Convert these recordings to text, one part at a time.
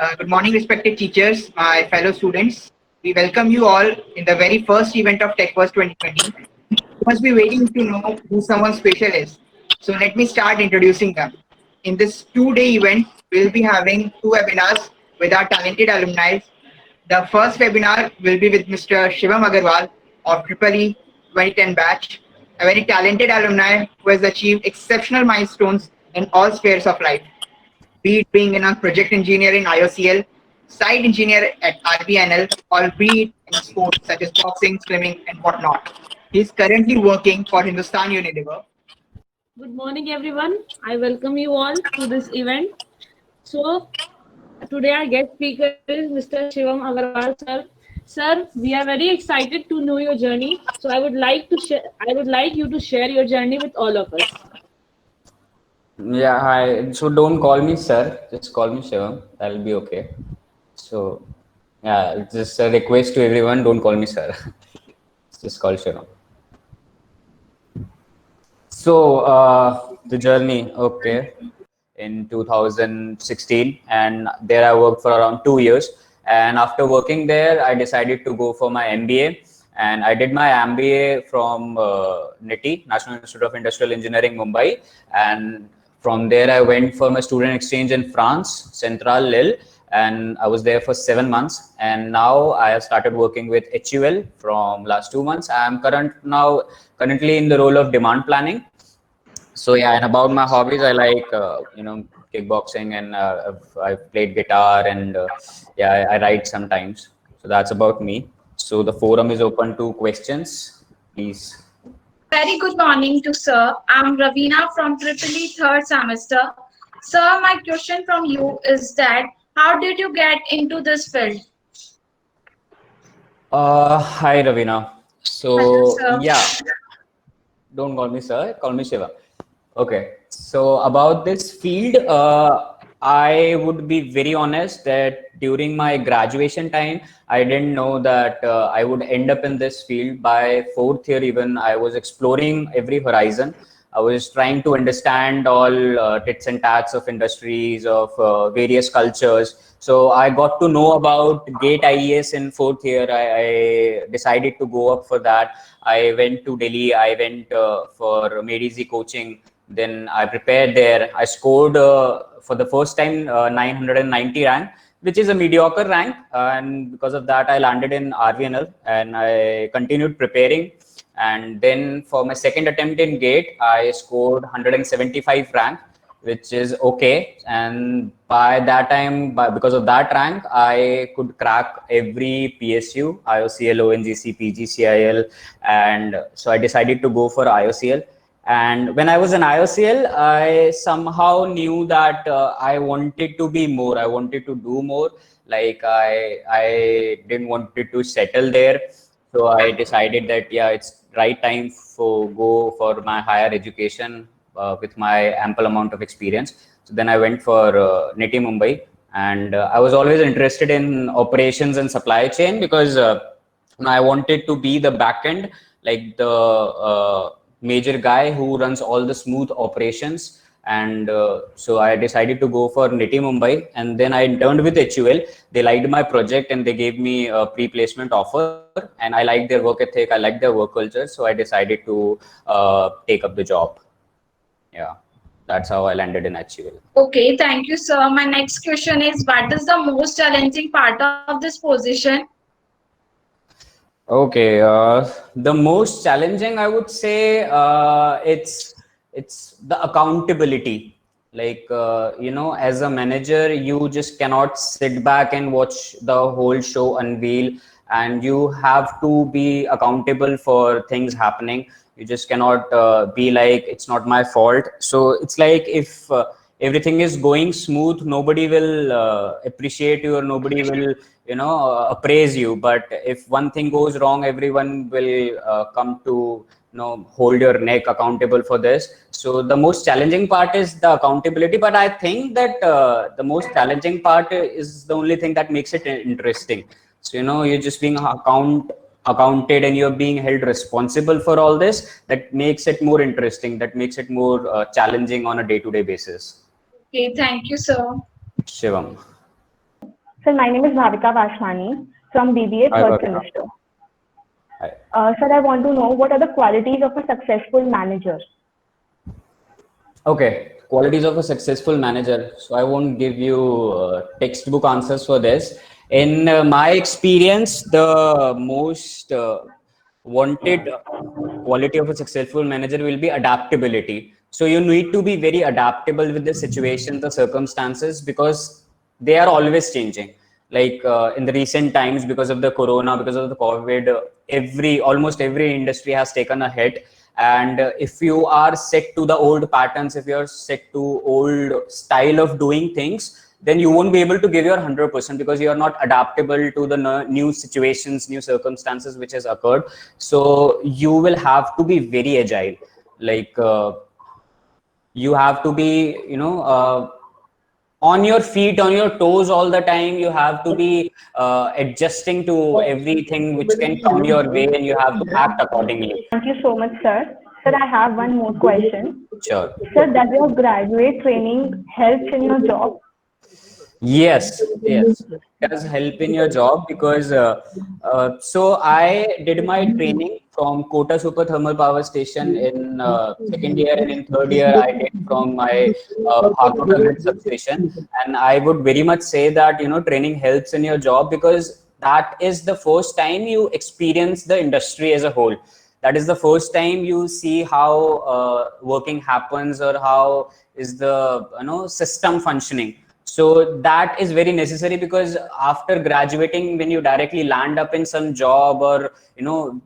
Good morning, respected teachers, my fellow students. We welcome you all in the very first event of TechWorks 2020. You must be waiting to know who someone special is. So let me start introducing them. In this two-day event, we'll be having two webinars with our talented alumni. The first webinar will be with Mr. Shivam Agarwal of EEE 2010 batch, a very talented alumni who has achieved exceptional milestones in all spheres of life, be it being in a project engineer in IOCL, site engineer at RBNL, or be it in sports such as boxing, swimming, and whatnot. He is currently working for Hindustan Unilever. Good morning, everyone. I welcome you all to this event. So, today our guest speaker is Mr. Shivam Agarwal, sir. Sir, we are very excited to know your journey. So, I would like you to share your journey with all of us. Yeah, hi. So don't call me sir, just call me Shivam. That'll be okay. So, yeah, just a request to everyone, don't call me sir. Just call Shivam. So, the journey, okay, in 2016, and there I worked for around 2 years. And after working there, I decided to go for my MBA. And I did my MBA from NITI, National Institute of Industrial Engineering, Mumbai. And from there, I went for my student exchange in France, Central Lille, and I was there for 7 months. And now I have started working with HUL from last 2 months. I am currently in the role of demand planning. So yeah, and about my hobbies, I like kickboxing, and I've played guitar, and yeah, I write sometimes. So that's about me. So the forum is open to questions, please. Very good morning to sir. I'm Ravina from EEE third semester. Sir, my question from you is that how did you get into this field? Hi Ravina. Hello, So sir. yeah, don't call me sir, call me Shiva. Okay, so about this field, I would be very honest that during my graduation time, I didn't know that I would end up in this field. By fourth year even, I was exploring every horizon. I was trying to understand all tits and tats of industries, of various cultures. So I got to know about GATE IES in fourth year. I decided to go up for that. I went to Delhi. I went for Made Easy coaching. Then I prepared there. I scored for the first time 990 rank, which is a mediocre rank. And because of that, I landed in RVNL and I continued preparing. And then for my second attempt in GATE, I scored 175 rank, which is okay. And by that time, because of that rank, I could crack every PSU, IOCL, ONGC, PGCIL. And so I decided to go for IOCL. And when I was in IOCL, I somehow knew that I wanted to be more. I wanted to do more. Like I didn't want to settle there. So I decided that, yeah, it's right time for go for my higher education with my ample amount of experience. So then I went for NITI Mumbai, and I was always interested in operations and supply chain because I wanted to be the back end, like the major guy who runs all the smooth operations. And so I decided to go for NITI Mumbai, and then I interned with HUL. They liked my project and they gave me a pre-placement offer, and I liked their work ethic, I liked their work culture, so I decided to take up the job. Yeah, that's how I landed in HUL. Okay, thank you, sir. My next question is what is the most challenging part of this position? Okay, the most challenging, I would say, it's the accountability. Like as a manager, you just cannot sit back and watch the whole show unveil, and you have to be accountable for things happening. You just cannot be like it's not my fault. So it's like if everything is going smooth, nobody will appreciate you, or nobody will appraise you. But if one thing goes wrong, everyone will come to hold your neck accountable for this. So the most challenging part is the accountability, but I think that the most challenging part is the only thing that makes it interesting. So you're just being accounted and you're being held responsible for all this. That makes it more interesting, that makes it more challenging on a day-to-day basis. Okay, thank you, sir. Shivam. Sir, my name is Bhavika Vashwani from BBA Hi, third Bhavika. semester. Hi. Sir, I want to know what are the qualities of a successful manager? Okay, qualities of a successful manager. So I won't give you textbook answers for this. In my experience, the most wanted quality of a successful manager will be adaptability. So you need to be very adaptable with the situation, the circumstances, because they are always changing. Like in the recent times, because of the corona, because of the COVID, almost every industry has taken a hit. And if you are set to the old patterns, if you're set to old style of doing things, then you won't be able to give your 100% because you are not adaptable to the new situations, new circumstances which has occurred. So you will have to be very agile. Like you have to be, on your feet, on your toes all the time. You have to be adjusting to everything which can come your way, and you have to act accordingly. Thank you so much, sir. Sir, I have one more question. Sure. Sir, does your graduate training help in your job? Yes, yes, it does help in your job because so I did my training from Kota Super Thermal Power Station in second year, and in third year I did from my Bhagota Grid substation. And I would very much say that training helps in your job because that is the first time you experience the industry as a whole. That is the first time you see how working happens, or how is the system functioning. So that is very necessary, because after graduating, when you directly land up in some job, or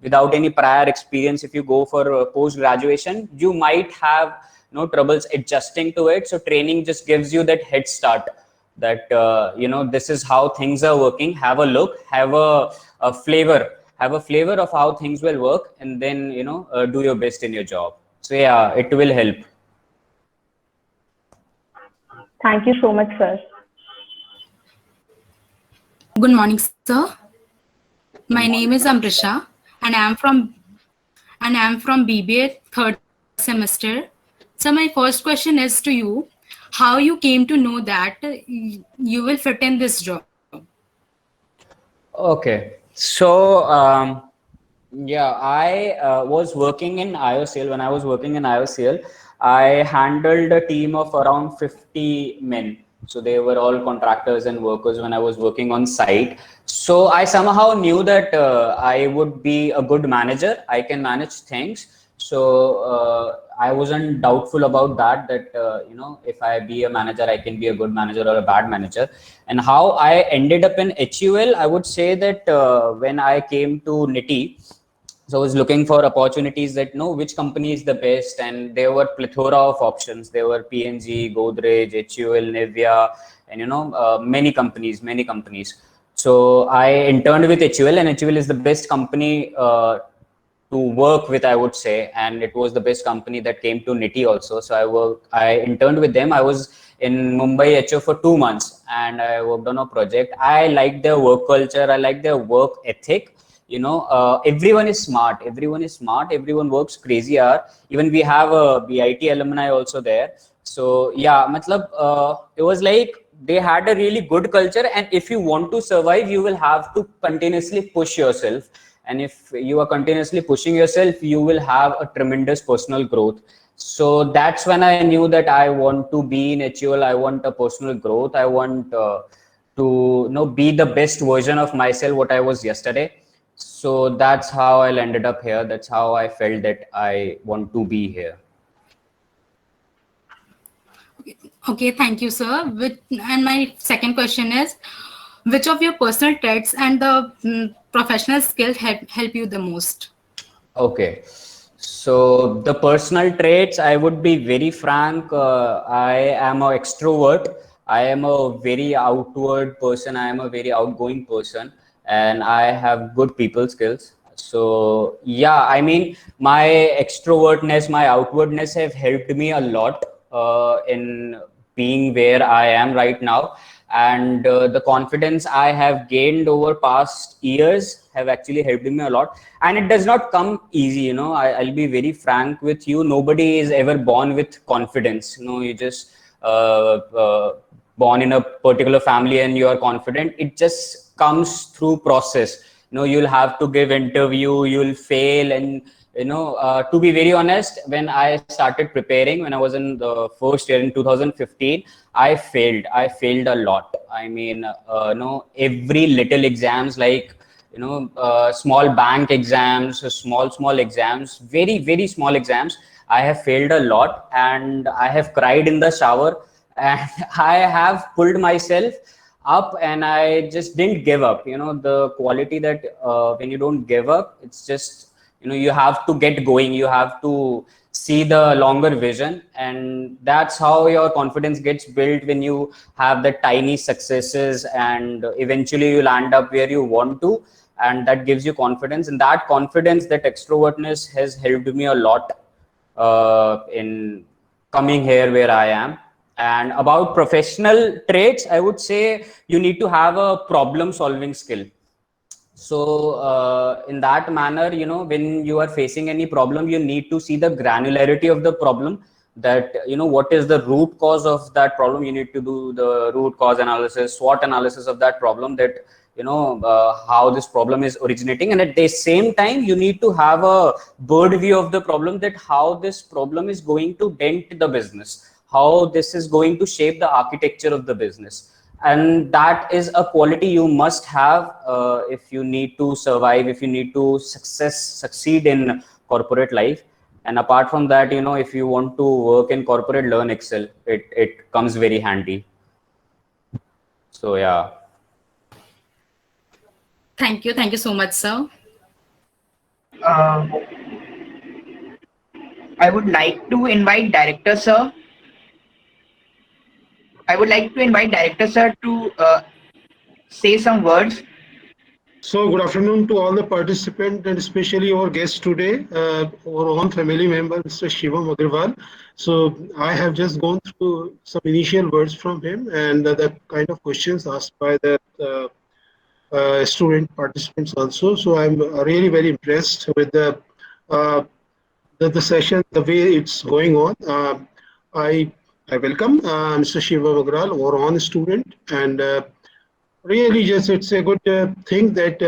without any prior experience, if you go for post graduation, you might have troubles adjusting to it. So training just gives you that head start, that this is how things are working. Have a look, have a flavor of how things will work, and then do your best in your job. So yeah, it will help. Thank you so much, sir. Good morning, sir. My name is Amrisha, and I am from BBA third semester. So my first question is to you: how you came to know that you will fit in this job? Okay, so yeah, I was working in IOCL. When I was working in IOCL, I handled a team of around 50 men. So they were all contractors and workers when I was working on site. So I somehow knew that I would be a good manager. I can manage things. So I wasn't doubtful about that if I be a manager, I can be a good manager or a bad manager. And how I ended up in HUL, I would say that when I came to NITI, so I was looking for opportunities that which company is the best, and there were plethora of options. There were PNG, Godrej, HUL, Nivea, and many companies. So I interned with HUL, and HUL is the best company to work with, I would say, and it was the best company that came to NITI also. So I interned with them. I was in Mumbai HO for 2 months, and I worked on a project. I like their work culture. I like their work ethic. Everyone is smart. Everyone works crazy hard. Even we have a BIT alumni also there. So yeah, it was like they had a really good culture, and if you want to survive, you will have to continuously push yourself. And if you are continuously pushing yourself, you will have a tremendous personal growth. So that's when I knew that I want to be in HUL. I want a personal growth. I want to be the best version of myself what I was yesterday. So that's how I ended up here. That's how I felt that I want to be here. Okay, thank you, sir. And my second question is, which of your personal traits and the professional skills help you the most? Okay, so the personal traits, I would be very frank. I am an extrovert. I am a very outward person. I am a very outgoing person, and I have good people skills. So yeah, I mean, my extrovertness, my outwardness have helped me a lot in being where I am right now. And the confidence I have gained over past years have actually helped me a lot. And it does not come easy. I'll be very frank with you. Nobody is ever born with confidence. You just born in a particular family and you are confident. It just comes through process. You'll have to give interview, you'll fail, and to be very honest, when I started preparing, when I was in the first year in 2015, I failed a lot. I mean, every little exams, like small bank exams, small exams, very small exams, I have failed a lot, and I have cried in the shower, and I have pulled myself up, and I just didn't give up. The quality that when you don't give up, it's just, you have to get going, you have to see the longer vision, and that's how your confidence gets built. When you have the tiny successes, and eventually you land up where you want to, and that gives you confidence, and that confidence, that extrovertness has helped me a lot in coming here where I am. And about professional traits, I would say you need to have a problem solving skill. So in that manner, when you are facing any problem, you need to see the granularity of the problem, that what is the root cause of that problem. You need to do the root cause analysis, SWOT analysis of that problem, that how this problem is originating, and at the same time you need to have a bird view of the problem, that how this problem is going to dent the business, how this is going to shape the architecture of the business. And that is a quality you must have if you need to survive, if you need to succeed in corporate life. And apart from that, if you want to work in corporate, learn Excel. It comes very handy. So yeah. Thank you so much, sir. I would like to invite Director Sir. To say some words. So good afternoon to all the participants, and especially our guest today, our own family member, Mr. Shivam Agrawal. So I have just gone through some initial words from him, and the kind of questions asked by the student participants also. So I'm really very impressed with the session, the way it's going on. I welcome Mr. Shivam Agrawal, our own student, and really just it's a good thing that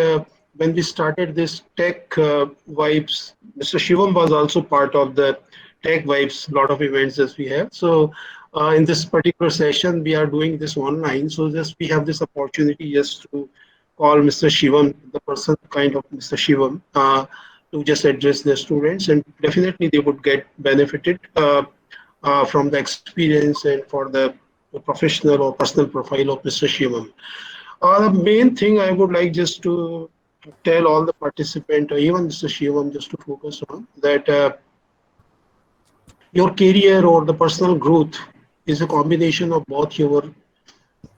when we started this Tech Vibes, Mr. Shivam was also part of the Tech Vibes, lot of events that we have. So in this particular session, we are doing this online. So just we have this opportunity just to call Mr. Shivam, the person kind of Mr. Shivam, to just address the students, and definitely they would get benefited from the experience and for the professional or personal profile of Mr. Shivam. The main thing I would like just to tell all the participants, or even Mr. Shivam, just to focus on that your career or the personal growth is a combination of both your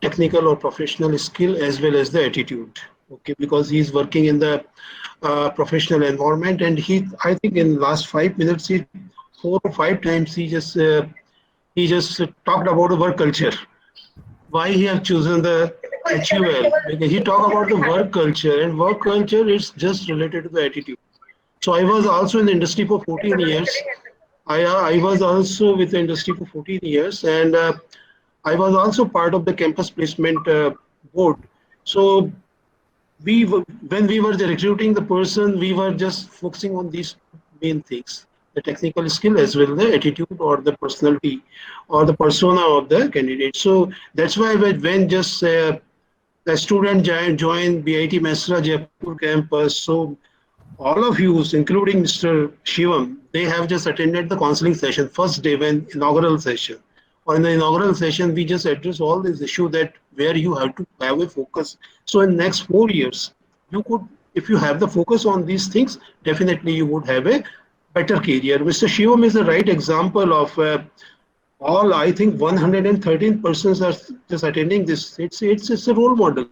technical or professional skill as well as the attitude. Okay, because he's working in the professional environment, and I think in last 5 minutes, 4 or 5 times he just talked about the work culture. Why he have chosen the HUL? Because he talked about the work culture, and work culture is just related to the attitude. So I was also in the industry for 14 years. I was also with the industry for 14 years, and I was also part of the campus placement board. So when we were recruiting the person, we were just focusing on these main things: the technical skill as well the attitude or the personality or the persona of the candidate. So that's why when just the student joined BIT Mesra Jaipur campus, so all of you, including Mr. Shivam, they have just attended the counseling session first day when inaugural session. Or in the inaugural session, we just address all these issues that where you have to have a focus. So in next 4 years, you could, if you have the focus on these things, definitely you would have a better career. Mr. Shivam is the right example of all, I think 113 persons are just attending this. It's a role model.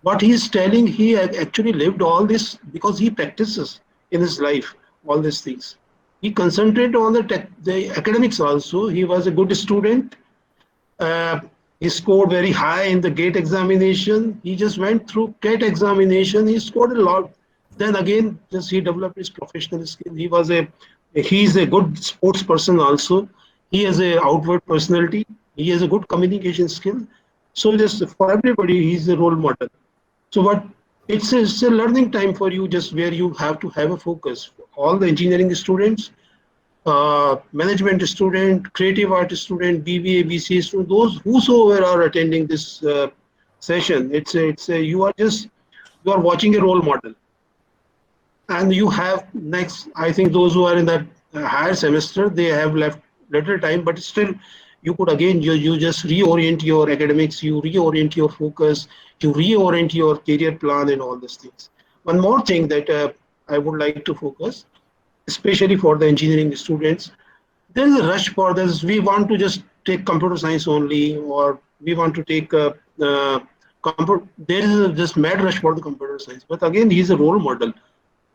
What he is telling, he actually lived all this because he practices in his life, all these things. He concentrated on the academics also. He was a good student. He scored very high in the GATE examination. He just went through GATE examination. He scored a lot. Then again, just he developed his professional skill. He's a good sports person also. He has a outward personality. He has a good communication skill. So just for everybody, he's a role model. So what it's a learning time for you, just where you have to have a focus. All the engineering students, management student, creative art student, BBA, BCA student, those whosoever are attending this session, you are watching a role model, and you have next. I think those who are in that higher semester, they have left little time, but still, you could again you just reorient your academics, you reorient your focus, you reorient your career plan and all these things. One more thing that I would like to focus, especially for the engineering students, there is a rush for this. We want to just take computer science only, or we want to take there is this mad rush for the computer science. But again, he is a role model.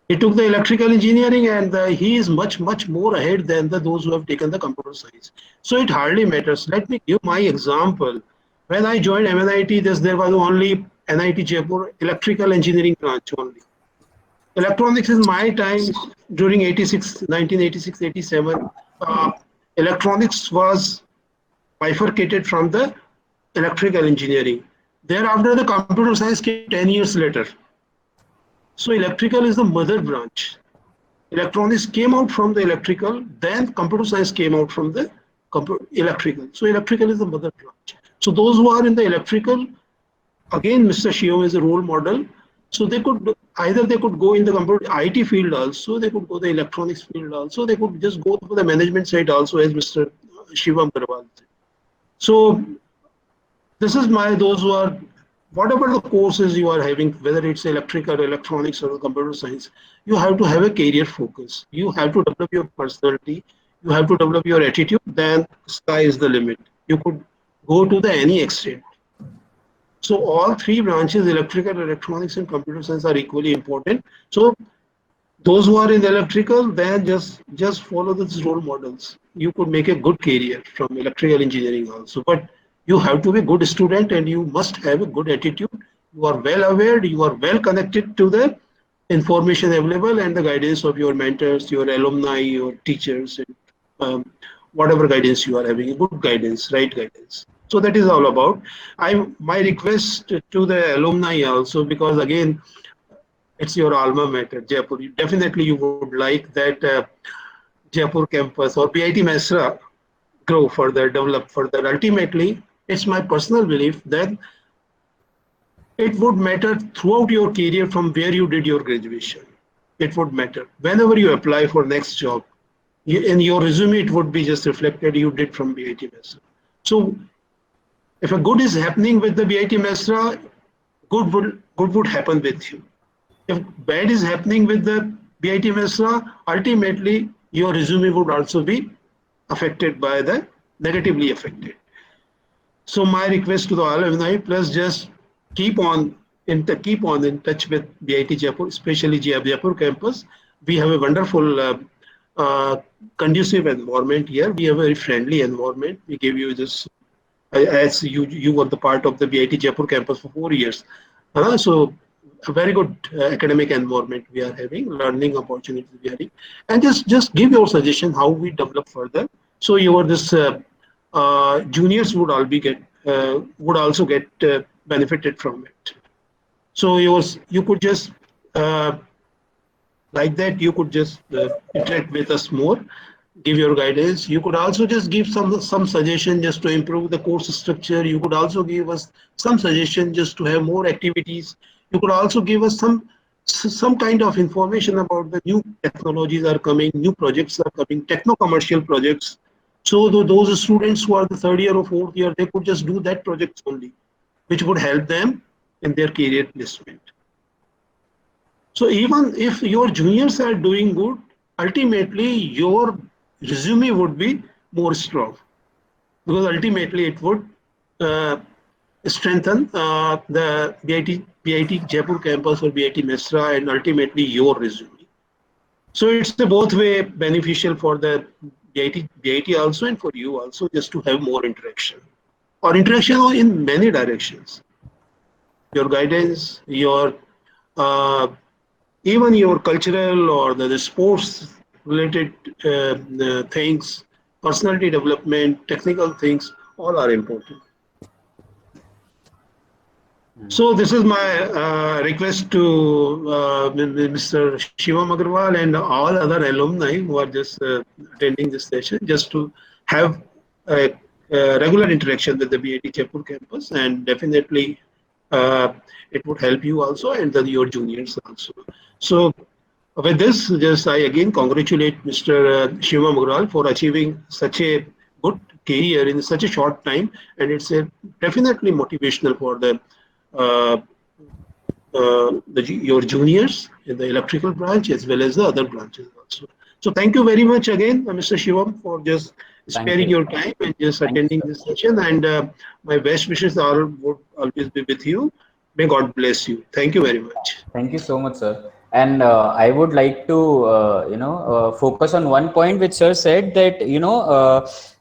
He took the electrical engineering, and he is much more ahead than those who have taken the computer science. So it hardly matters. Let me give my example. When I joined MNIT, there was only NIT Jaipur electrical engineering branch only. Electronics is my time during 1986, 87. Electronics was bifurcated from the electrical engineering. Thereafter, the computer science came 10 years later. So electrical is the mother branch. Electronics came out from the electrical, then computer science came out from the electrical. So electrical is the mother branch. So those who are in the electrical, again, Mr. Shivam is a role model. So they could go in the computer IT field also, they could go the electronics field also, they could just go to the management side also, as Mr. Shivam Agarwal. So this is those who are, whatever the courses you are having, whether it's electrical, electronics, or computer science, you have to have a career focus. You have to develop your personality. You have to develop your attitude. Then sky is the limit. You could go to any extent. So all three branches, electrical, electronics, and computer science, are equally important. So those who are in electrical, then just follow these role models. You could make a good career from electrical engineering also. But you have to be a good student, and you must have a good attitude. You are well aware, you are well connected to the information available and the guidance of your mentors, your alumni, your teachers, and whatever guidance you are having, good guidance, right guidance. So that is all about. My request to the alumni also, because again, it's your alma mater, Jaipur. Definitely you would like that Jaipur campus or BIT Mesra grow further, develop further. Ultimately, it's my personal belief that it would matter throughout your career from where you did your graduation. It would matter. Whenever you apply for next job, in your resume, it would be just reflected you did from BIT Mesra. So if a good is happening with the BIT Mesra, good would happen with you. If bad is happening with the BIT Mesra, ultimately your resume would also be affected by the negatively affected. So my request to the alumni, plus just keep on in touch with BIT Jaipur, especially Jaipur campus. We have a wonderful conducive environment here. We have a very friendly environment. We give you this, as you were the part of the BIT Jaipur campus for 4 years. So a very good academic environment we are having, learning opportunities we are having, and just give your suggestion how we develop further. So your juniors would also get benefited from it. So you could just like that. You could just interact with us more, give your guidance. You could also just give some suggestion just to improve the course structure. You could also give us some suggestion just to have more activities. You could also give us some kind of information about the new technologies are coming, new projects are coming, techno-commercial projects. So those students who are the third year or fourth year, they could just do that project only, which would help them in their career placement. So even if your juniors are doing good, ultimately your resume would be more strong, because ultimately it would strengthen the BIT Jaipur campus or BIT Mesra, and ultimately your resume. So it's a both way beneficial for the BIT also and for you also, just to have more interaction, or interaction in many directions. Your guidance, your even your cultural or the sports related things, personality development, technical things, all are important. So this is my request to Mr. Shivam Agarwal and all other alumni who are just attending this session, just to have a regular interaction with the BIT Jaipur campus, and definitely it would help you also and your juniors also. So with this, just I again congratulate Mr. Shivam Agrawal for achieving such a good career in such a short time, and it's a definitely motivational for uh, your juniors in the electrical branch as well as the other branches also. So thank you very much again, Mr. Shivam, for just sparing your time and just attending this session. And my best wishes are would always be with you. May God bless you. Thank you very much. Thank you so much, sir. And I would like to, focus on one point which sir said that,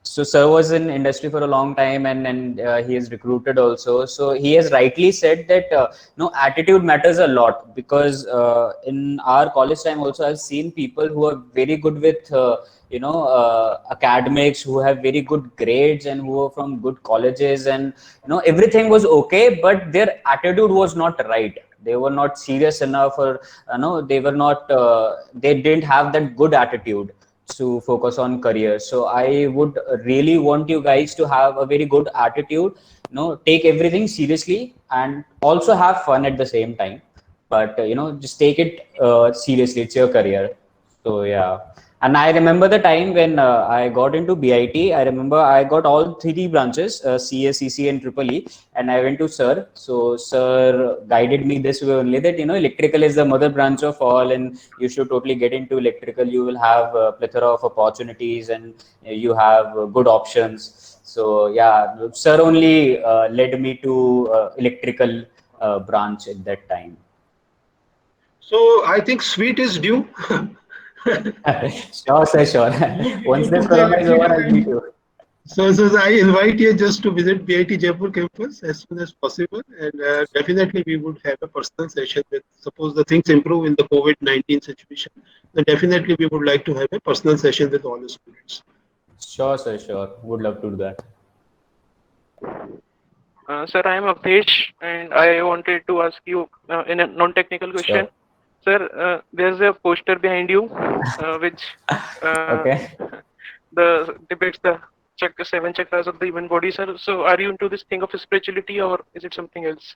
so sir was in industry for a long time, and he is recruited also. So he has rightly said that, attitude matters a lot, because in our college time also I've seen people who are very good with, academics, who have very good grades and who are from good colleges, and everything was okay, but their attitude was not right. They were not serious enough, or they were not, they didn't have that good attitude to focus on career. So I would really want you guys to have a very good attitude, take everything seriously and also have fun at the same time, but just take it seriously. It's your career. So yeah. And I remember the time when I got into BIT. I remember I got all three branches, CA, CC, and Triple E, and I went to Sir. So Sir guided me this way only, that electrical is the mother branch of all, and you should totally get into electrical. You will have a plethora of opportunities, and you have good options. So yeah, Sir only led me to electrical branch at that time. So I think sweet is due. Sure, sir, sure. Once this corona is over, I'll meet you. So I invite you just to visit BIT Jaipur campus as soon as possible, and definitely we would have a personal session with, suppose the things improve in the COVID-19 situation, then definitely we would like to have a personal session with all the students. Sure, sir, sure. Would love to do that. Sir, I am Avdesh, and I wanted to ask you in a non-technical question. Sure. Sir, there's a poster behind you, which Okay. depicts the seven chakras of the human body, sir. So, are you into this thing of spirituality, or is it something else?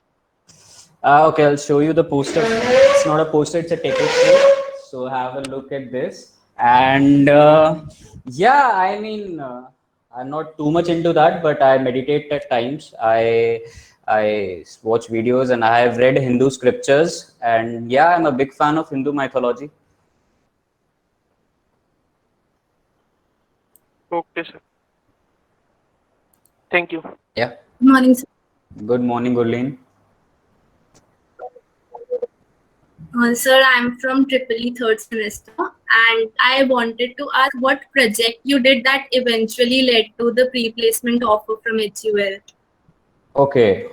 Okay, I'll show you the poster. It's not a poster, it's a tape. So have a look at this. And yeah, I mean, I'm not too much into that, but I meditate at times. I watch videos, and I have read Hindu scriptures, and yeah, I'm a big fan of Hindu mythology. Okay, sir. Thank you. Yeah. Good morning, sir. Good morning, Gurleen. Sir, I'm from Triple E third semester, and I wanted to ask what project you did that eventually led to the pre-placement offer from HUL. Okay,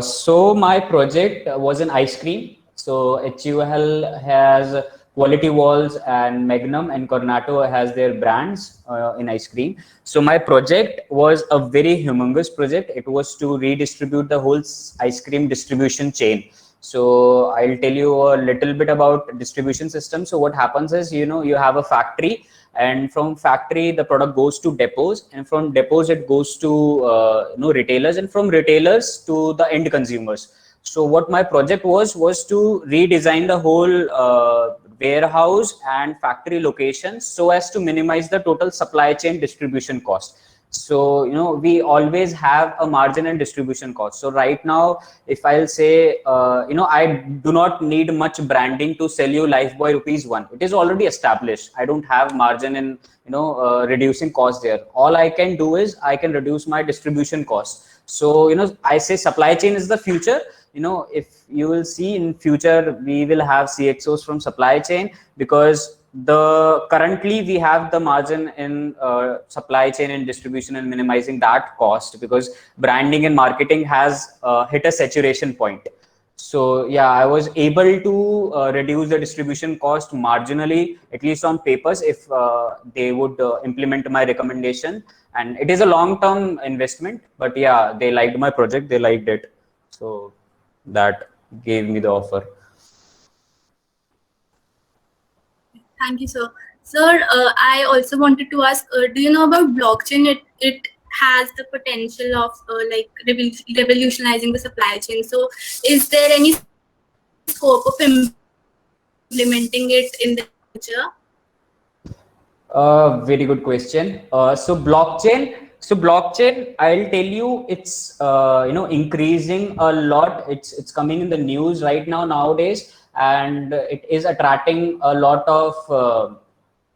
so my project was an ice cream. So HUL has Quality Walls and Magnum, and Cornetto has their brands in ice cream. So my project was a very humongous project. It was to redistribute the whole ice cream distribution chain. So I'll tell you a little bit about distribution system. So what happens is, you have a factory, and from factory the product goes to depots, and from depots it goes to retailers, and from retailers to the end consumers. So what my project was to redesign the whole warehouse and factory locations so as to minimize the total supply chain distribution cost. So we always have a margin and distribution cost. So right now, if I'll say I do not need much branding to sell you Lifebuoy ₹1. It is already established. I don't have margin in reducing cost there. All I can do is I can reduce my distribution cost. So I say supply chain is the future. If you will see in future, we will have CXOs from supply chain, because currently we have the margin in supply chain and distribution and minimizing that cost, because branding and marketing has hit a saturation point. So yeah, I was able to reduce the distribution cost marginally, at least on papers, if they would implement my recommendation. And it is a long-term investment, but yeah, they liked my project, they liked it. So that gave me the offer. Thank you, sir. Sir, I also wanted to ask, do you know about blockchain? It has the potential of like revolutionizing the supply chain. So, is there any scope of implementing it in the future? Very good question. So blockchain, I'll tell you, it's increasing a lot. It's coming in the news right now nowadays, and it is attracting a lot of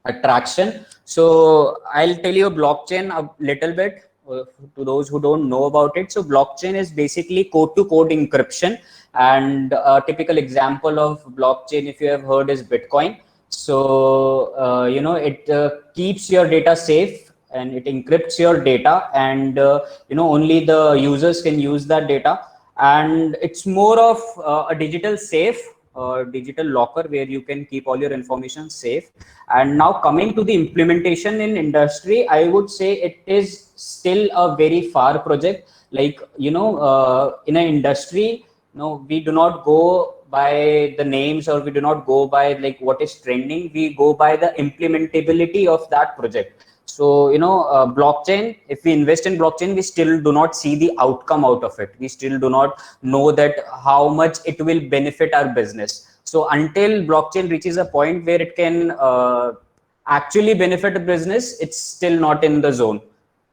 attraction. So I'll tell you blockchain a little bit to those who don't know about it. So blockchain is basically code-to-code encryption, and a typical example of blockchain, if you have heard, is Bitcoin. So it keeps your data safe and it encrypts your data, and only the users can use that data, and it's more of a digital safe, digital locker where you can keep all your information safe. And now coming to the implementation in industry, I would say it is still a very far project. Like in an industry, we do not go by the names, or we do not go by like what is trending. We go by the implementability of that project. So blockchain, if we invest in blockchain, we still do not see the outcome out of it. We still do not know that how much it will benefit our business. So until blockchain reaches a point where it can actually benefit a business, it's still not in the zone.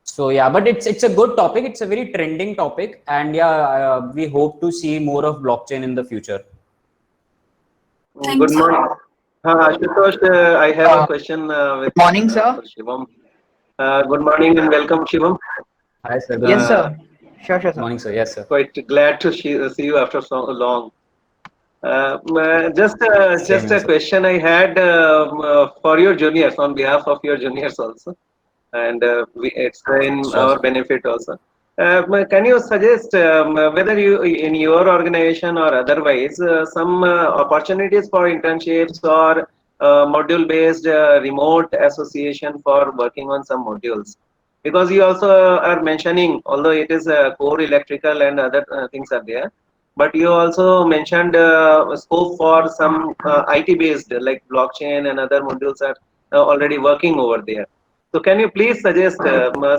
So yeah, but it's a good topic. It's a very trending topic, and yeah, we hope to see more of blockchain in the future. Thank Good you. morning. Ashutosh, I have a question with Morning, sir. for Shivam. Good morning and welcome, Shivam. Hi, sir. Yes, sir. Sure, Good sir. morning, sir. Yes, sir. Quite glad to see you after so long. Just Same here, a sir. question I had for your juniors, on behalf of your juniors also, and it's in Sure, our sir. benefit also. Can you suggest whether you in your organization or otherwise some opportunities for internships or module based remote association for working on some modules? Because you also are mentioning, although it is core electrical and other things are there, but you also mentioned scope for some IT based like blockchain and other modules are already working over there. So can you please suggest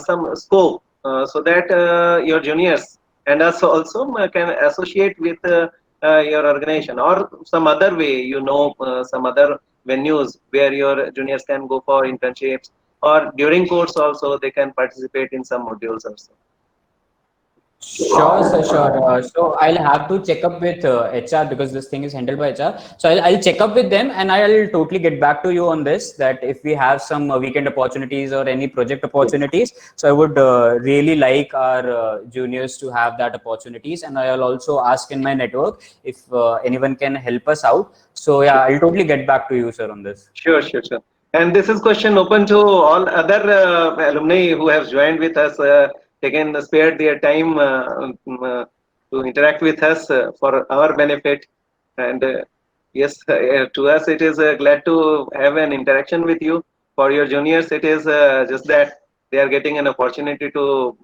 some scope so that your juniors and us also can associate with your organization, or some other way, some other venues where your juniors can go for internships, or during course also they can participate in some modules also. Sure, sir, sure. So I'll have to check up with HR, because this thing is handled by HR. So I'll check up with them, and I'll totally get back to you on this, that if we have some weekend opportunities or any project opportunities. So I would really like our juniors to have that opportunities, and I'll also ask in my network if anyone can help us out. So yeah, I'll totally get back to you, sir, on this. Sure, sure, sure. And this is question open to all other alumni who have joined with us, taken spared their time to interact with us for our benefit. And yes, to us it is glad to have an interaction with you. For your juniors, it is just that they are getting an opportunity to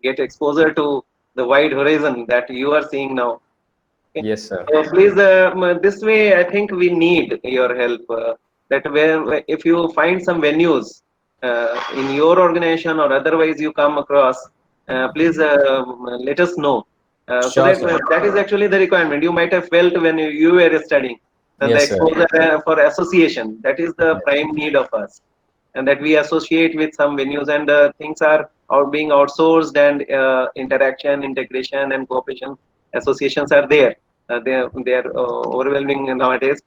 get exposure to the wide horizon that you are seeing now. Okay. Yes, sir. So please, this way, I think we need your help. That where if you find some venues in your organization or otherwise you come across, please let us know. So Sure, that sir. that is actually the requirement. You might have felt when you were studying the Yes, sir. exposure for association. That is the prime need of us, and that we associate with some venues, and things are being outsourced, and interaction, integration, and cooperation associations are there. They are overwhelming nowadays.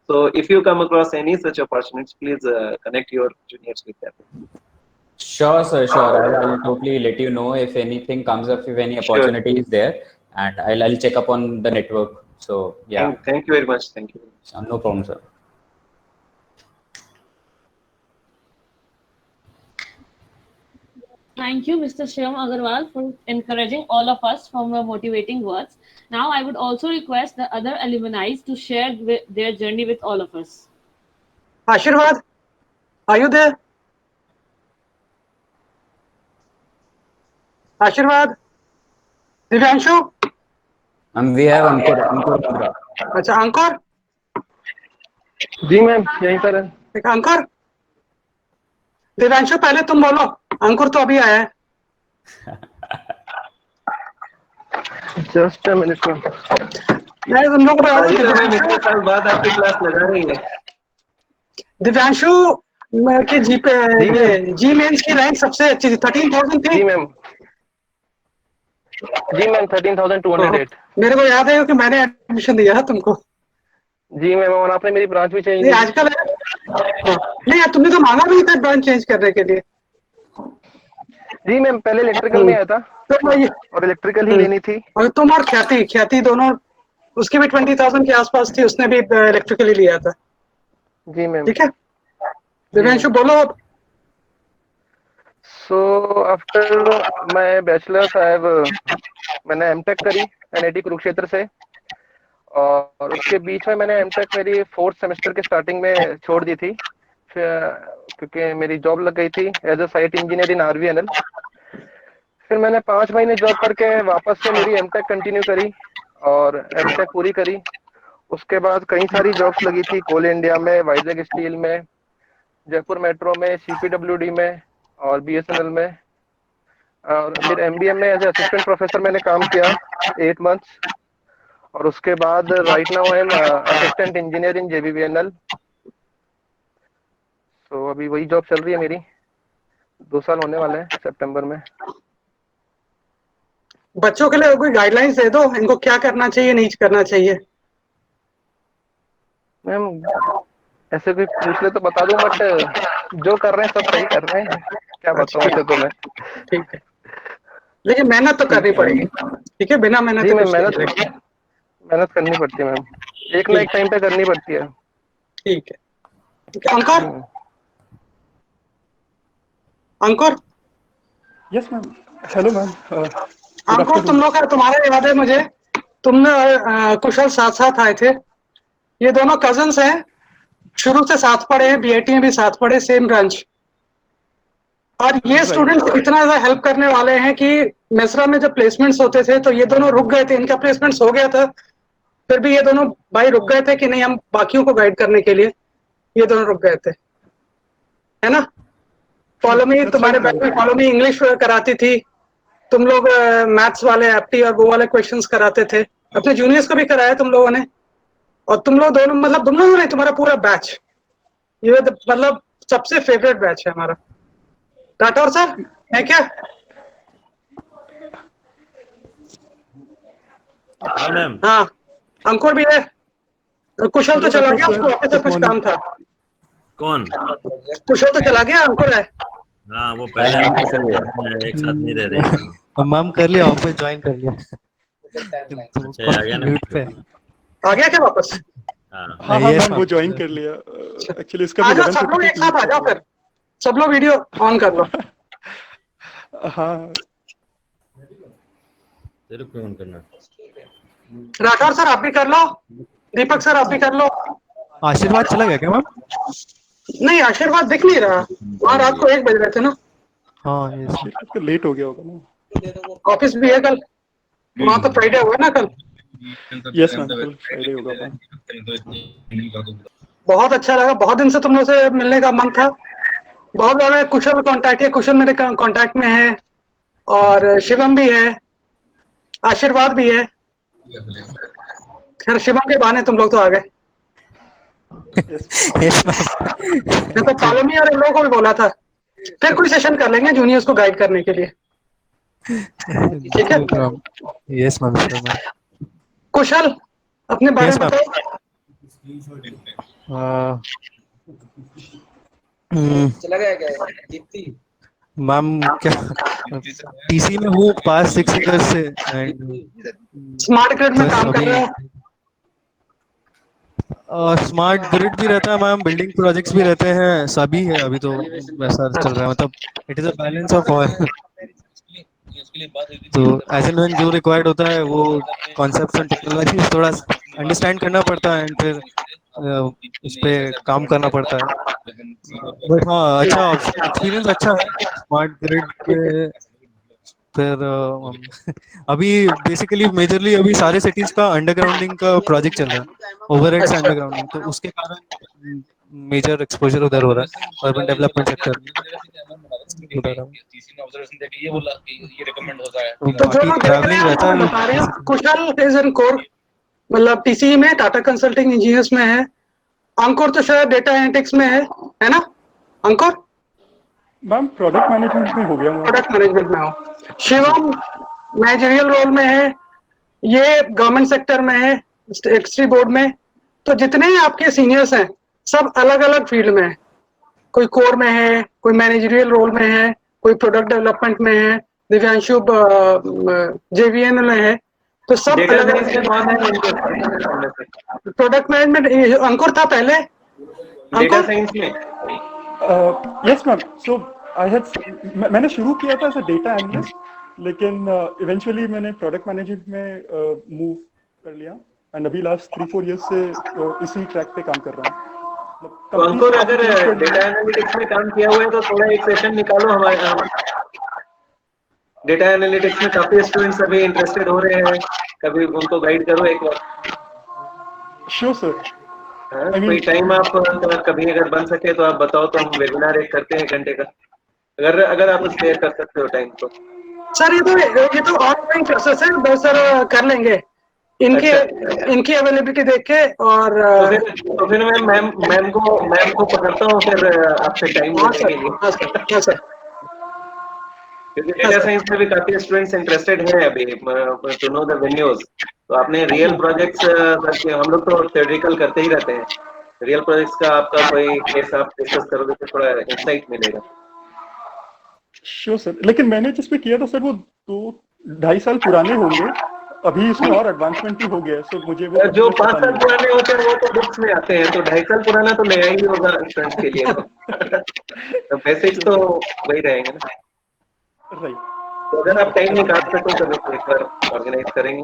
So if you come across any such opportunities, please connect your juniors with them. Sure, sir, sure. I'll totally let you know if anything comes up, if any Sure. opportunity is there, and I'll check up on the network. So yeah, Thank you very much. Thank you. no problem, sir. Thank you, Mr. Shivam Agarwal, for encouraging all of us from your motivating words. Now, I would also request the other alumni to share their journey with all of us. Ashirwad, are you there? Ashirwad, Divyanshu? And we have Ankur Mundhra. अच्छा अंकुर जी ma'am यहीं पर है. एक अंकुर दिव्यांशु पहले तुम बोलो अंकुर तो अभी आया है. Just a minute ma'am. मैं तुम लोग बाद आपकी क्लास लगा रही है. दिव्यांशु की जी मेंस की रैंक सबसे अच्छी थी 13,000 थी. जी मैम 13,208. मेरे को याद है कि मैंने एडमिशन दिया है तुमको. जी मैम और आपने मेरी ब्रांच भी चेंज नहीं आजकल नहीं यार तुमने तो मांगा भी था ब्रांच चेंज करने के लिए. जी मैम पहले इलेक्ट्रिकल में आया था और इलेक्ट्रिकल ही लेनी थी. और तुम और ख्याति दोनों उसकी भी 20,000 के आसपास थी. उसने भी इलेक्ट्रिकल ही लिया था. जी मैम. ठीक है दिव्यांशु बोलो अब. सो आफ्टर माय बैचलर्स मैंने एमटेक करी एनआईटी कुरुक्षेत्र से और उसके बीच में मैंने एमटेक मेरी 4th सेमेस्टर के स्टार्टिंग में छोड़ दी थी क्योंकि मेरी जॉब लग गई थी as a site engineer in RVNL. फिर मैंने 5 महीने जॉब करके वापस से मेरी एमटेक कंटिन्यू करी और एमटेक पूरी करी. उसके बाद कई सारी जॉब्स लगी थी कोल इंडिया में, वाइजैक स्टील में, जयपुर मेट्रो में, सीपीडब्ल्यूडी में और बीएसएनएल में. और फिर एमबीए में एज असिस्टेंट प्रोफेसर मैंने काम किया 8 मंथ्स और उसके बाद right now I am assistant engineer in JBVNL. तो अभी वही जॉब चल रही है मेरी. 2 साल होने वाले हैं सितंबर में. बच्चों के लिए कोई गाइडलाइंस दे दो इनको क्या करना चाहिए नहीं करना चाहिए. मैम ऐसे कोई पूछ ले तो बता दूं बट जो कर रहे हैं सब सही कर रहे हैं. क्या बताऊं ऐसे तो मैं. ठीक है लेकिन मेहनत तो करनी पड़ेगी. ठीक है बिना मेहनत जी मैम मेहनत करनी पड़ती है मैम. एक ना एक टाइम पे करनी पड़ती है. ठीक है Ankur. Ankur yes ma'am. Hello ma'am. Ankur तुम लोग का तुम्हारा याद है मुझे तुमने कुशल साथ साथ आए थे. ये दोनों कजन्स हैं शुरू से साथ पढ़े हैं. बीआईटी में भी साथ पढ़े सेम ब्रांच. और ये स्टूडेंट्स इतना ज्यादा हेल्प करने वाले हैं कि मेसरा में जब प्लेसमेंट्स होते थे तो ये दोनों रुक गए थे. इनका प्लेसमेंट्स हो गया था फिर भी ये दोनों भाई रुक गए थे कि नहीं हम बाकियों को गाइड करने के लिए. ये दोनों रुक गए थे है ना. फॉलोमी तुम्हारे बैच में फॉलोमी इंग्लिश कराती थी. तुम लोग मैथ्स वाले एप्टी और वो वाले क्वेश्चंस कराते थे. अपने जूनियर्स को भी कराया तुम लोगों ने. और तुम लोग दोनों मतलब तुम लोगों ने तुम्हारा पूरा बैच ये मतलब सबसे फेवरेट बैच है हमारा. राठौर सर है क्या. हाँ अंकुर भी है. कुशल तो चला गया उसको ऑफिस से कुछ काम था. कौन कुशल तो चला गया अंकुर है. हाँ वो पहले एक साथ नहीं रह रहे. मैम कर लिया ऑफिस ज्वाइन कर लिया. अच्छा आ गया ना. म्यूट पे आ गया क्या वापस. हाँ मैम वो ज्वाइन कर लिया. एक्चुअली इसका भी सब लोग एक साथ आ जाओ फिर सब लोग वीडियो ऑन कर लो. हाँ तेरे को ऑन करना. राठौर सर आप भी कर लो. दीपक सर आप भी कर लो. आशीर्वाद चला गया क्या मैम. नहीं आशीर्वाद दिख नहीं रहा. वहाँ रात को 1 बज रहे थे ना. हाँ ये लेट हो गया होगा ना. ऑफिस भी है कल. वहाँ तो फ्राइडे हुआ ना कल. यस मैम कल फ्राइडे होगा. बहुत अच्छा लगा. बहुत दिन से तुम लोग से मिलने का मन था. बहुत बड़ा कुशल कांटेक्ट है. कुशल मेरे कांटेक्ट में है और शिवम भी है. आशीर्वाद भी है. खैर शिवम के बहाने तुम लोग तो आ गए. मैं तो कॉलोनी और इन लोगों को भी बोला था फिर कोई सेशन कर लेंगे जूनियर्स को गाइड करने के लिए. ठीक है. Yes ma'am. कुशल अपने बारे में बताओ. चला गया क्या दीप्ति. मैम क्या टीसी में हूँ पास 6 ईयर से. स्मार्ट ग्रिड में काम कर रहे हो. स्मार्ट ग्रिड भी रहता है मैम. बिल्डिंग प्रोजेक्ट्स भी रहते हैं. सभी है अभी तो वैसा चल रहा है. मतलब it is a balance of all. तो एज एंड व्हेन जो रिक्वायर्ड होता है वो कॉन्सेप्ट्स एंड टेक्नोलॉजी थोड़ा अंडरस्टैंड करना पड़ता है एंड फिर उस पे काम करना पड़ता है। बट हाँ, अच्छा एक्सपीरियंस अच्छा है स्मार्ट ग्रिड पे। फिर अभी बेसिकली मेजरली अभी सारे सिटीज का अंडरग्राउंडिंग का प्रोजेक्ट चल रहा है, ओवरहेड्स अंडरग्राउंडिंग, तो उसके कारण मेजर एक्सपोजर उधर हो रहा है अर्बन डेवलपमेंट सेक्टर में। बता रहा हूँ तो तो जो बाकी लोग देख रहे ट्रैवलिंग हैं रहता आपको है बता रहे हैं, कुशल इज इन कोर, मतलब टीसीई में टाटा कंसल्टिंग इंजीनियर्स में है। अंकुर तो शायद डेटा एनालिटिक्स में है ना अंकुर? मैम प्रोडक्ट मैनेजमेंट में हो गया। प्रोडक्ट मैनेजमेंट में हो। शिवम मैनेजरियल रोल में है, ये गवर्नमेंट सेक्टर में है, एक्सट्री बोर्ड में। तो जितने आपके सीनियर्स हैं सब अलग अलग फील्ड में है, कोई कोर में है, कोई मैनेजरियल रोल में है, कोई प्रोडक्ट डेवलपमेंट में है, दिव्यांशु जेवीएन में है। तो सब अलग अलग प्रोडक्ट मैनेजमेंट। अंकुर था पहले, डेटा साइंस में। Yes ma'am, so I had मैंने शुरू किया था एज अ डेटा एनालिस्ट, लेकिन इवेंचुअली मैंने प्रोडक्ट मैनेजमेंट में मूव कर लिया एंड अभी लास्ट 3-4 इयर्स से इसी ट्रैक पे काम कर रहा हूँ। तो अंकुर अगर डेटा एनालिटिक्स में काम किया हुआ है तो थोड़ा एक सेशन निकालो हमारे। डेटा एनालिटिक्स में काफी स्टूडेंट्स अभी इंटरेस्टेड हो रहे हैं, कभी उनको गाइड करो एक बार। Sure sir. कोई टाइम आप कभी अगर बन सके तो आप बताओ, तो हम वेबिनार एक करते हैं 1 घंटे का, अगर आप स्पेयर कर सकते हो टाइम तो। सर ये तो ऑनलाइन प्रोसेस है, बस सर कर लेंगे इनके इनकी अवेलेबिलिटी देख के। और तो फिर मैं मैम को पकड़ता हूँ फिर आपसे टाइम लेने के लिए। क्योंकि डेटा साइंस में भी काफी स्टूडेंट्स इंटरेस्टेड हैं अभी टू नो द वेन्यूज। तो आपने रियल प्रोजेक्ट्स, हम लोग तो थ्योरेटिकल करते ही रहते हैं, रियल प्रोजेक्ट्स का आपका कोई केस आप डिस्कस करोगे तो थोड़ा इंसाइट मिलेगा। श्योर सर, लेकिन मैंने जिस पे किया था सर वो 2-2.5 साल पुराने होंगे, अभी इसमें और एडवांसमेंट भी हो गया है, सो मुझे वो जो 5 साल पुराने होते हैं वो तो बुक्स में आते हैं, तो 2.5 साल पुराना तो नया ही होगा स्टूडेंट्स के लिए। तो बेसिक्स तो वही रहेंगे ना। राइट। तो अगर आप टाइम निकाल सको तो एक बार ऑर्गेनाइज करेंगे,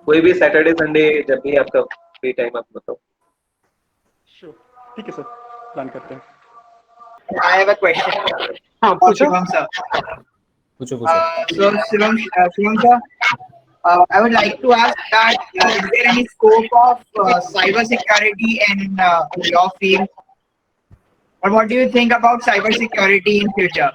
कोई भी सैटरडे संडे जब भी आपका फ्री टाइम आप बताओ। श्योर, ठीक है सर, प्लान करते हैं। I have a question. Shivam sir. So Shivam sir, I would like to ask that is there any scope of cyber security in your field, or what do you think about cyber security in future?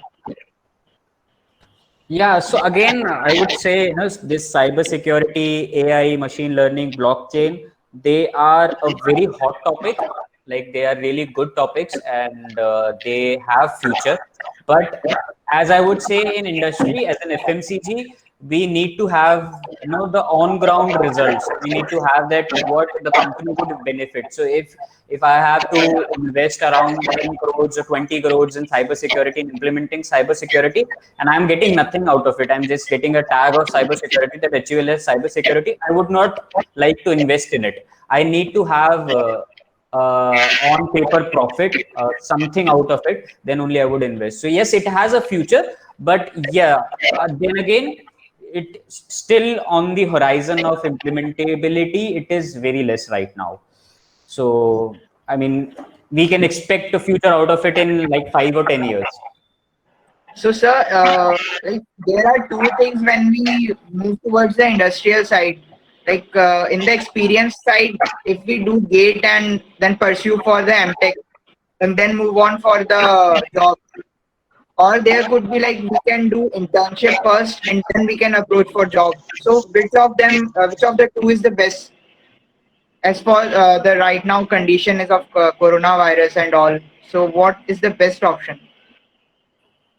Yeah, so again, I would say, this cyber security, AI, machine learning, blockchain, they are a very hot topic. Like, they are really good topics and they have future. But as I would say, in industry, as an FMCG, we need to have the on ground results. We need to have that what the company would benefit. So if I have to invest around 10 crores or 20 crores in cybersecurity and implementing cybersecurity, and I'm getting nothing out of it, I'm just getting a tag of cybersecurity that HUL has cybersecurity, I would not like to invest in it. I need to have on paper profit, something out of it, then only I would invest. So yes, it has a future, but yeah, then again, it still on the horizon of implementability, it is very less right now. So I mean, we can expect a future out of it in like 5 or 10 years. So sir, like, there are two things when we move towards the industrial side. Like in the experience side, if we do GATE and then pursue for the MTech and then move on for the job, or there could be like we can do internship first and then we can approach for job. So which of the two is the best as for the right now condition is of coronavirus and all? So what is the best option?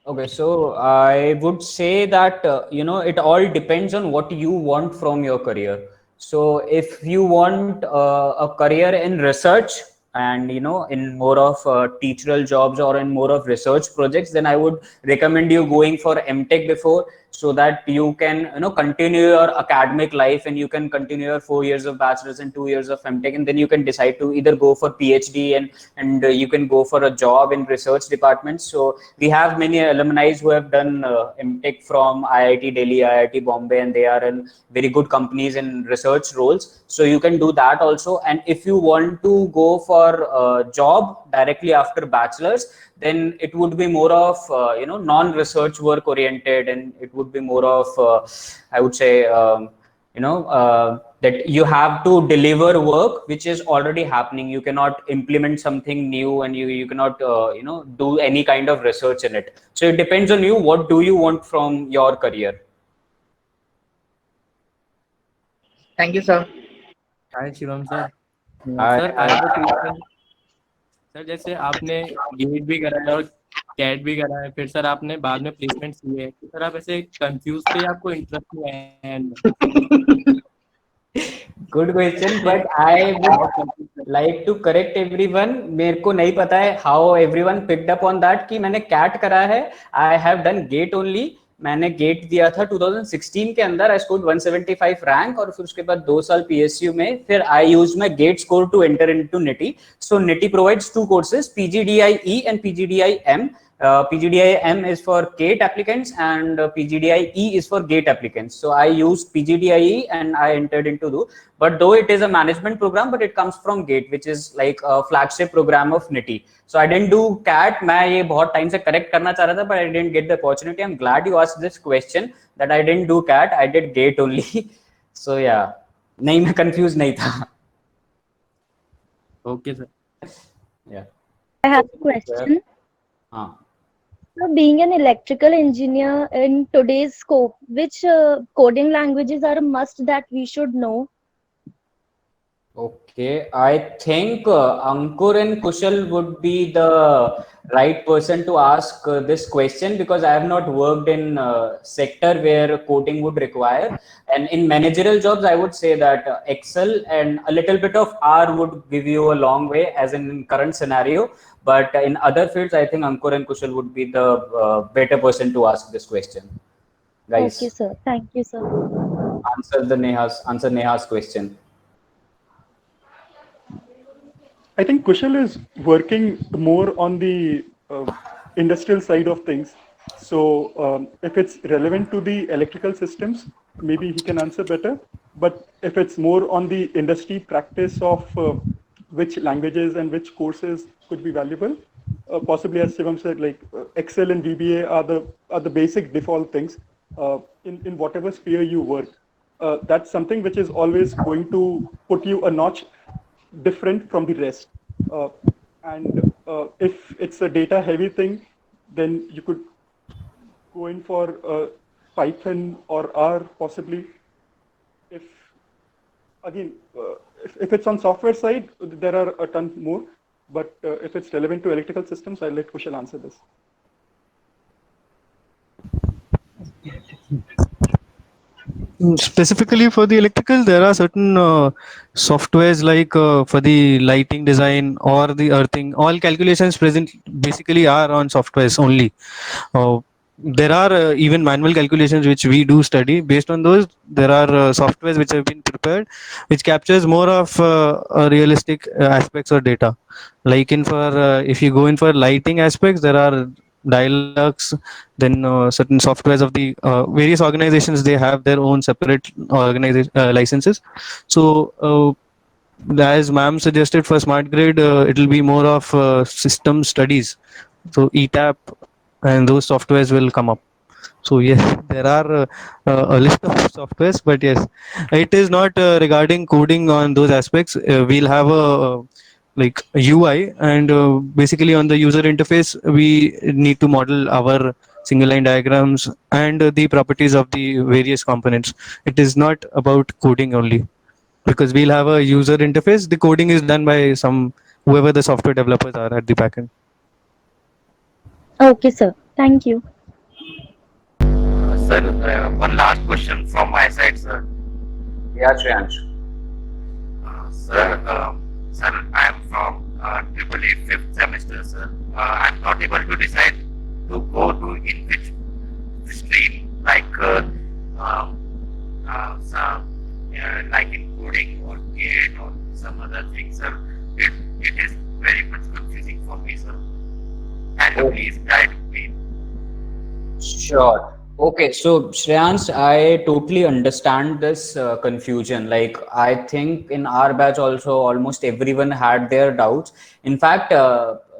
Okay, so I would say that it all depends on what you want from your career. So if you want a career in research, and in more of teacherial jobs or in more of research projects, then I would recommend you going for MTech before, so that you can continue your academic life, and you can continue your 4 years of bachelor's and 2 years of MTech, and then you can decide to either go for PhD, and you can go for a job in research departments. So we have many alumni who have done MTech from IIT Delhi, IIT Bombay, and they are in very good companies in research roles. So you can do that also. And if you want to go for a job directly after bachelor's, then it would be more of non-research work oriented, and it would be more of I would say that you have to deliver work which is already happening. You cannot implement something new, and you cannot do any kind of research in it. So it depends on you. What do you want from your career? Thank you, sir. Hi Shivam sir. Hi. Sir I have a question sir, जैसे आपने gate भी करा है और cat भी करा है, फिर सर आपने बाद में प्लेसमेंट किए हैं, तो सर आप ऐसे कंफ्यूज थे या आपको इंटरेस्ट नहीं आया? Good question, but I would like to correct everyone. मेरे को नहीं पता है how everyone picked up on that कि मैंने कैट करा है. I have done GATE only. मैंने गेट दिया था 2016 के अंदर. आई स्कोर्ड 175 रैंक, और फिर उसके बाद 2 साल पीएसयू में. फिर I use my GATE score to enter into NITIE. So NITIE provides 2 courses, PGDIE and PGDIM. PGDIM is for GATE applicants, and PGDIE is for GATE applicants. So I used PGDIE and I entered into do. But though it is a management program, but it comes from GATE, which is like a flagship program of NITI. So I didn't do CAT. मैं ये बहुत time से correct करना चाह रहा था, but I didn't get the opportunity. I'm glad you asked this question that I didn't do CAT. I did GATE only. So yeah, नहीं, मैं confused नहीं था. Okay sir. Yeah. I have a question. हाँ. So being an electrical engineer in today's scope, which coding languages are a must that we should know? Okay, I think Ankur and Kushal would be the right person to ask this question, because I have not worked in sector where coding would require. And in managerial jobs, I would say that Excel and a little bit of R would give you a long way, as in current scenario. But in other fields, I think Ankur and Kushal would be the better person to ask this question. Guys. Okay, sir. Thank you, sir. Answer Neha's question. I think Kushal is working more on the industrial side of things. So if it's relevant to the electrical systems, maybe he can answer better. But if it's more on the industry practice of which languages and which courses could be valuable, possibly as Shivam said, like Excel and VBA are the basic default things in whatever sphere you work. That's something which is always going to put you a notch different from the rest. And if it's a data heavy thing, then you could go in for Python or R possibly. If it's on software side, there are a ton more. But if it's relevant to electrical systems, I'll let Kushal answer this. Specifically for the electrical, there are certain softwares like for the lighting design or the earthing. All calculations present basically are on softwares only. There are even manual calculations which we do study. Based on those, there are softwares which have been prepared, which captures more of realistic aspects of data. Like if you go in for lighting aspects, there are Dialux, then certain softwares of the various organizations. They have their own separate organization licenses. So as ma'am suggested, for smart grid, it will be more of system studies. So ETAP and those softwares will come up. So yes, there are a list of softwares, but yes, it is not regarding coding on those aspects. We'll have a like UI, and basically on the user interface, we need to model our single line diagrams and the properties of the various components. It is not about coding only, because we'll have a user interface. The coding is done by whoever the software developers are at the backend. Okay, sir. Thank you. Sir, one last question from my side, sir. Yeah, Shreyansh. Sir, I am from triple E fifth semester, sir. I'm not able to decide to go to in which stream, like in coding or GATE or some other things, sir. It is very much confusing for me, sir. Can you please guide me? Sure. Okay, so Shreyans, I totally understand this confusion. Like, I think in our batch also, almost everyone had their doubts. In fact,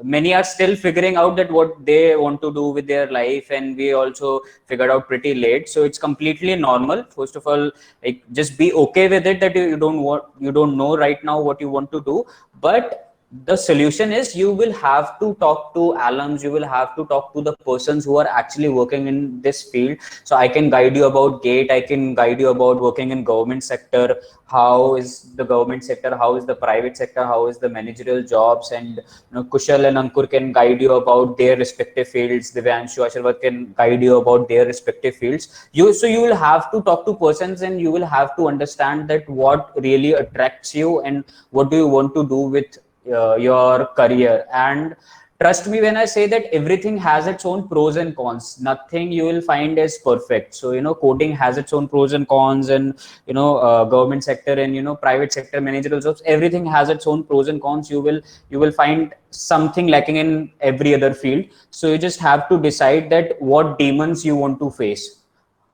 many are still figuring out that what they want to do with their life, and we also figured out pretty late. So it's completely normal. First of all, like, just be okay with it that you don't know right now what you want to do, but the solution is you will have to talk to alums, you will have to talk to the persons who are actually working in this field. So I can guide you about GATE, I can guide you about working in government sector, how is the government sector, how is the private sector, how is the managerial jobs, and Kushal and Ankur can guide you about their respective fields, Divyanshu, Ashirwad can guide you about their respective fields. So you will have to talk to persons, and you will have to understand that what really attracts you and what do you want to do with your career. And trust me when I say that everything has its own pros and cons. Nothing you will find is perfect. So coding has its own pros and cons, and government sector and private sector managerial jobs, everything has its own pros and cons. You will find something lacking in every other field. So you just have to decide that what demons you want to face,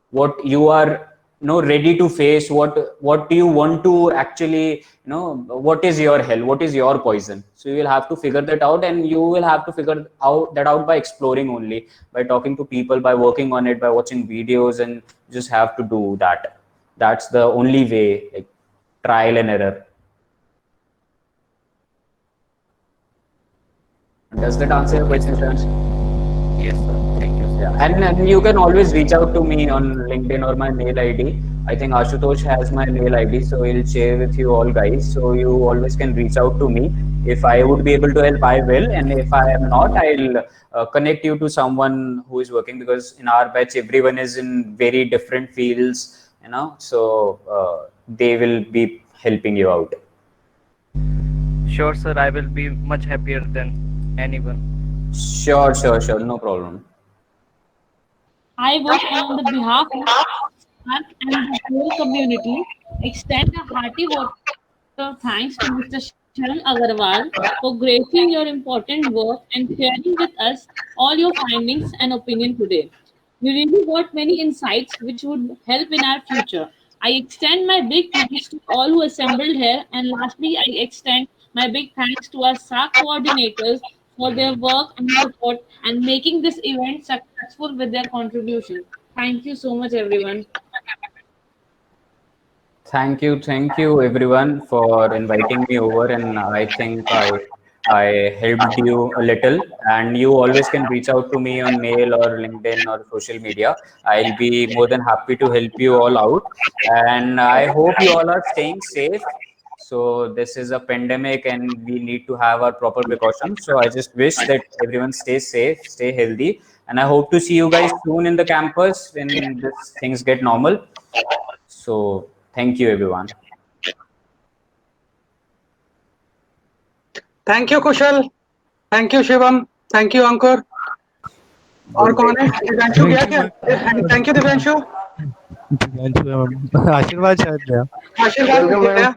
what you are ready to face, what do you want to actually what is your hell, what is your poison. So you will have to figure that out, and you will have to figure out by exploring only, by talking to people, by working on it, by watching videos, and just have to do that. That's the only way, like trial and error. Does that answer your question, Shreyans? Yes, sir. Thank you. Yeah. And you can always reach out to me on LinkedIn or my mail ID. I think Ashutosh has my mail ID, so he'll share with you all guys. So you always can reach out to me. If I would be able to help, I will. And if I am not, I'll connect you to someone who is working, because in our batch, everyone is in very different fields, so they will be helping you out. Sure, sir. I will be much happier than anyone. Sure. No problem. I work on the behalf of SARC and the whole community. Extend a hearty vote of thanks to Mr. Shivam Agarwal for gracing your important work and sharing with us all your findings and opinion today. You really got many insights which would help in our future. I extend my big thanks to all who assembled here, and lastly, I extend my big thanks to our SARC coordinators for their work and support and making this event successful with their contribution. Thank you so much, everyone. Thank you everyone for inviting me over, and I think I helped you a little, and you always can reach out to me on mail or LinkedIn or social media. I'll be more than happy to help you all out, and I hope you all are staying safe. So this is a pandemic and we need to have our proper precautions. So I just wish that everyone stays safe, stay healthy, and I hope to see you guys soon in the campus when this things get normal. So thank you, everyone. Thank you, Kushal. Thank you, Shivam. Thank you, Ankur. और कौन है? दिव्यांशु गया क्या? Thank you, Divyanshu. आशीर्वाद शायद गया. आशीर्वाद गया.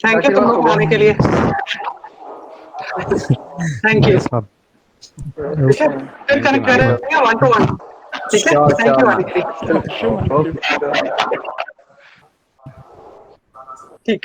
Thank you तुम लोग आने के लिए. Thank you. ठीक है? फिर कनेक्ट करेंगे 1 to 1. ठीक है? Thank you आने के लिए. ठीक.